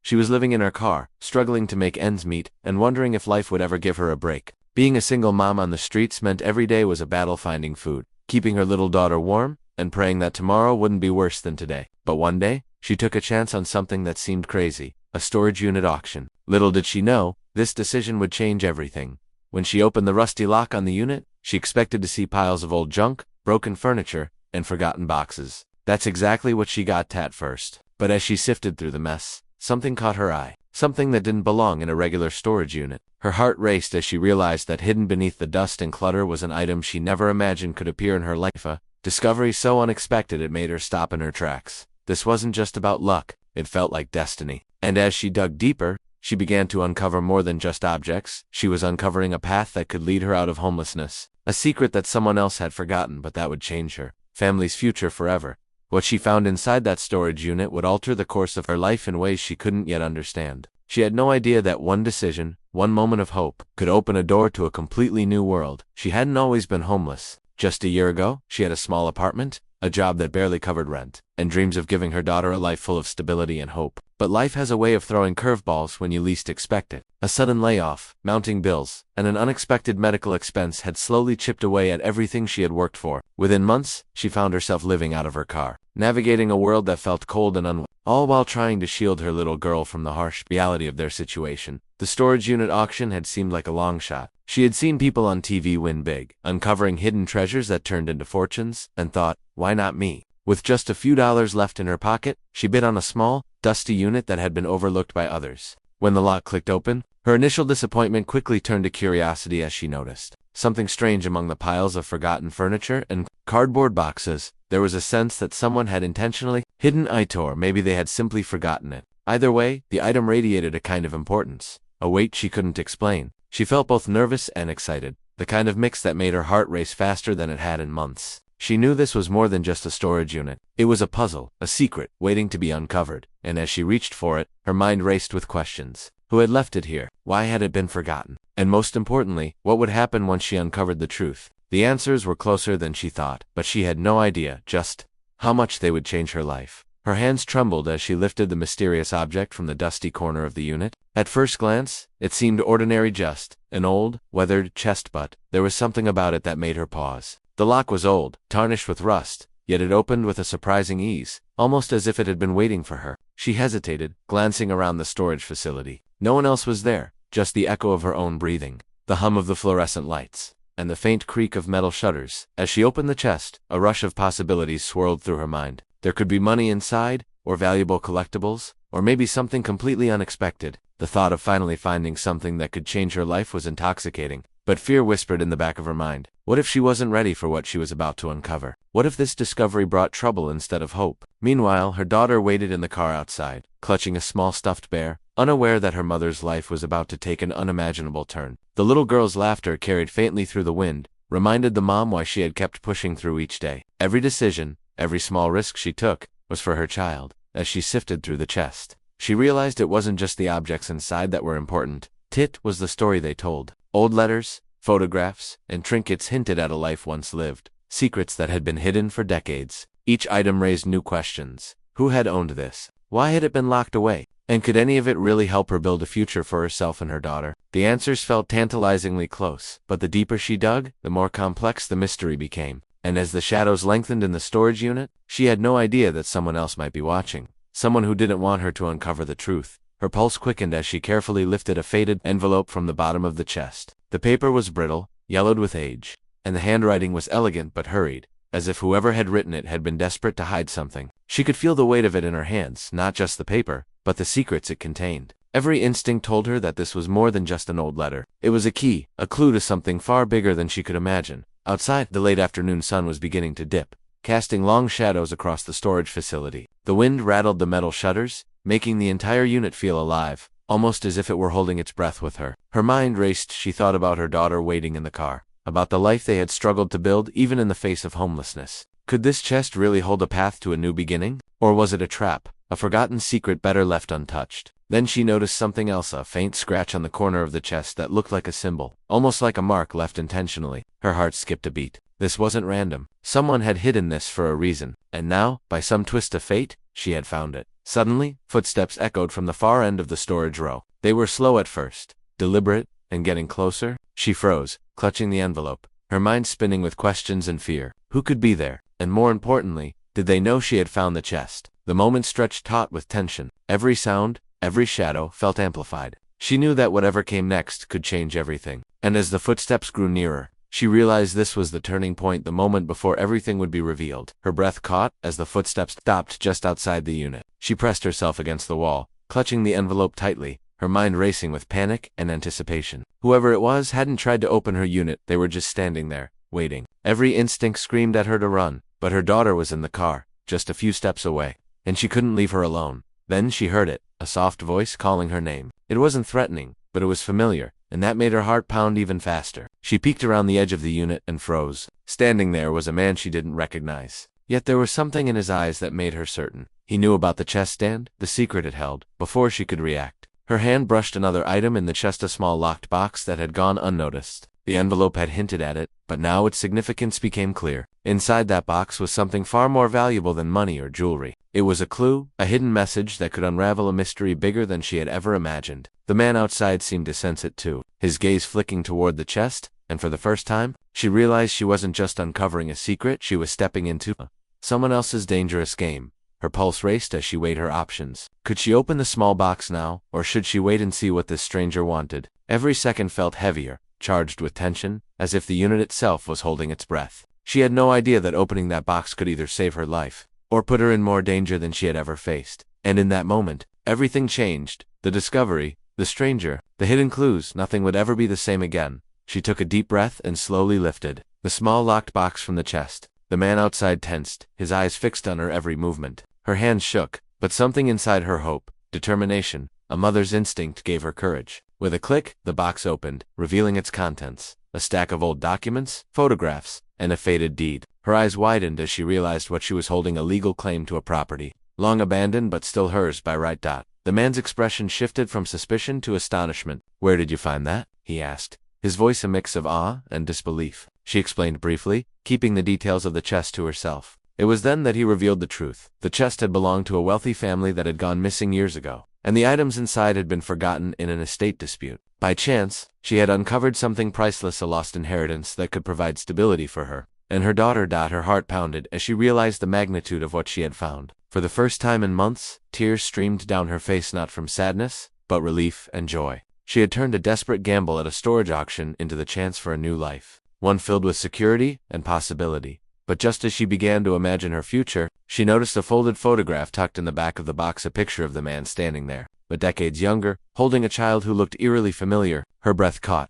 She was living in her car, struggling to make ends meet, and wondering if life would ever give her a break. Being a single mom on the streets meant every day was a battle finding food, keeping her little daughter warm, and praying that tomorrow wouldn't be worse than today. But one day, she took a chance on something that seemed crazy, a storage unit auction. Little did she know, this decision would change everything. When she opened the rusty lock on the unit, she expected to see piles of old junk, broken furniture, and forgotten boxes. That's exactly what she got at first. But as she sifted through the mess, something caught her eye, something that didn't belong in a regular storage unit. Her heart raced as she realized that hidden beneath the dust and clutter was an item she never imagined could appear in her life, a discovery so unexpected it made her stop in her tracks. This wasn't just about luck, it felt like destiny. And as she dug deeper, she began to uncover more than just objects. She was uncovering a path that could lead her out of homelessness, a secret that someone else had forgotten but that would change her family's future forever. What she found inside that storage unit would alter the course of her life in ways she couldn't yet understand. She had no idea that one decision, one moment of hope, could open a door to a completely new world. She hadn't always been homeless. Just a year ago, she had a small apartment, a job that barely covered rent, and dreams of giving her daughter a life full of stability and hope. But life has a way of throwing curveballs when you least expect it. A sudden layoff, mounting bills, and an unexpected medical expense had slowly chipped away at everything she had worked for. Within months, she found herself living out of her car, navigating a world that felt cold and unwelcoming, all while trying to shield her little girl from the harsh reality of their situation. The storage unit auction had seemed like a long shot. She had seen people on TV win big, uncovering hidden treasures that turned into fortunes, and thought, why not me? With just a few dollars left in her pocket, she bid on a small, dusty unit that had been overlooked by others. When the lock clicked open, her initial disappointment quickly turned to curiosity as she noticed something strange among the piles of forgotten furniture and cardboard boxes. There was a sense that someone had intentionally hidden it, or maybe they had simply forgotten it. Either way, the item radiated a kind of importance, a weight she couldn't explain. She felt both nervous and excited, the kind of mix that made her heart race faster than it had in months. She knew this was more than just a storage unit. It was a puzzle, a secret, waiting to be uncovered. And as she reached for it, her mind raced with questions. Who had left it here? Why had it been forgotten? And most importantly, what would happen once she uncovered the truth? The answers were closer than she thought, but she had no idea just how much they would change her life. Her hands trembled as she lifted the mysterious object from the dusty corner of the unit. At first glance, it seemed ordinary, just an old, weathered chest, but there was something about it that made her pause. The lock was old, tarnished with rust, yet it opened with a surprising ease, almost as if it had been waiting for her. She hesitated, glancing around the storage facility. No one else was there, just the echo of her own breathing, the hum of the fluorescent lights, and the faint creak of metal shutters. As she opened the chest, a rush of possibilities swirled through her mind. There could be money inside, or valuable collectibles, or maybe something completely unexpected. The thought of finally finding something that could change her life was intoxicating, but fear whispered in the back of her mind. What if she wasn't ready for what she was about to uncover? What if this discovery brought trouble instead of hope? Meanwhile, her daughter waited in the car outside, clutching a small stuffed bear, unaware that her mother's life was about to take an unimaginable turn. The little girl's laughter, carried faintly through the wind, reminded the mom why she had kept pushing through each day. Every decision, every small risk she took, was for her child. As she sifted through the chest, she realized it wasn't just the objects inside that were important. It was the story they told. Old letters, photographs, and trinkets hinted at a life once lived, secrets that had been hidden for decades. Each item raised new questions. Who had owned this? Why had it been locked away? And could any of it really help her build a future for herself and her daughter? The answers felt tantalizingly close, but the deeper she dug, the more complex the mystery became. And as the shadows lengthened in the storage unit, she had no idea that someone else might be watching. Someone who didn't want her to uncover the truth. Her pulse quickened as she carefully lifted a faded envelope from the bottom of the chest. The paper was brittle, yellowed with age, and the handwriting was elegant but hurried, as if whoever had written it had been desperate to hide something. She could feel the weight of it in her hands, not just the paper, but the secrets it contained. Every instinct told her that this was more than just an old letter. It was a key, a clue to something far bigger than she could imagine. Outside, the late afternoon sun was beginning to dip, casting long shadows across the storage facility. The wind rattled the metal shutters, making the entire unit feel alive, almost as if it were holding its breath with her. Her mind raced. She thought about her daughter waiting in the car, about the life they had struggled to build even in the face of homelessness. Could this chest really hold a path to a new beginning? Or was it a trap, a forgotten secret better left untouched? Then she noticed something else, a faint scratch on the corner of the chest that looked like a symbol, almost like a mark left intentionally. Her heart skipped a beat. This wasn't random. Someone had hidden this for a reason, and now, by some twist of fate, she had found it. Suddenly, footsteps echoed from the far end of the storage row. They were slow at first, deliberate, and getting closer. She froze, clutching the envelope, her mind spinning with questions and fear. Who could be there? And more importantly, did they know she had found the chest? The moment stretched taut with tension. Every sound, every shadow felt amplified. She knew that whatever came next could change everything. And as the footsteps grew nearer, she realized this was the turning point, the moment before everything would be revealed. Her breath caught as the footsteps stopped just outside the unit. She pressed herself against the wall, clutching the envelope tightly, her mind racing with panic and anticipation. Whoever it was hadn't tried to open her unit, they were just standing there, waiting. Every instinct screamed at her to run, but her daughter was in the car, just a few steps away, and she couldn't leave her alone. Then she heard it, a soft voice calling her name. It wasn't threatening, but it was familiar, and that made her heart pound even faster. She peeked around the edge of the unit and froze. Standing there was a man she didn't recognize. Yet there was something in his eyes that made her certain. He knew about the chest stand, the secret it held, before she could react. Her hand brushed another item in the chest, a small locked box that had gone unnoticed. The envelope had hinted at it, but now its significance became clear. Inside that box was something far more valuable than money or jewelry. It was a clue, a hidden message that could unravel a mystery bigger than she had ever imagined. The man outside seemed to sense it too, his gaze flicking toward the chest, and for the first time, she realized she wasn't just uncovering a secret, she was stepping into someone else's dangerous game. Her pulse raced as she weighed her options. Could she open the small box now, or should she wait and see what this stranger wanted? Every second felt heavier, charged with tension, as if the unit itself was holding its breath. She had no idea that opening that box could either save her life, or put her in more danger than she had ever faced. And in that moment, everything changed. The discovery, the stranger, the hidden clues, nothing would ever be the same again. She took a deep breath and slowly lifted the small locked box from the chest. The man outside tensed, his eyes fixed on her every movement. Her hands shook, but something inside her, hope, determination, a mother's instinct, gave her courage. With a click, the box opened, revealing its contents, a stack of old documents, photographs, and a faded deed. Her eyes widened as she realized what she was holding: a legal claim to a property, long abandoned but still hers by right. The man's expression shifted from suspicion to astonishment. "Where did you find that?" he asked, his voice a mix of awe and disbelief. She explained briefly, keeping the details of the chest to herself. It was then that he revealed the truth. The chest had belonged to a wealthy family that had gone missing years ago, and the items inside had been forgotten in an estate dispute. By chance, she had uncovered something priceless, a lost inheritance that could provide stability for her and her daughter. Her heart pounded as she realized the magnitude of what she had found. For the first time in months, tears streamed down her face, not from sadness, but relief and joy. She had turned a desperate gamble at a storage auction into the chance for a new life, one filled with security and possibility. But just as she began to imagine her future, she noticed a folded photograph tucked in the back of the box, a picture of the man standing there, but decades younger, holding a child who looked eerily familiar. Her breath caught.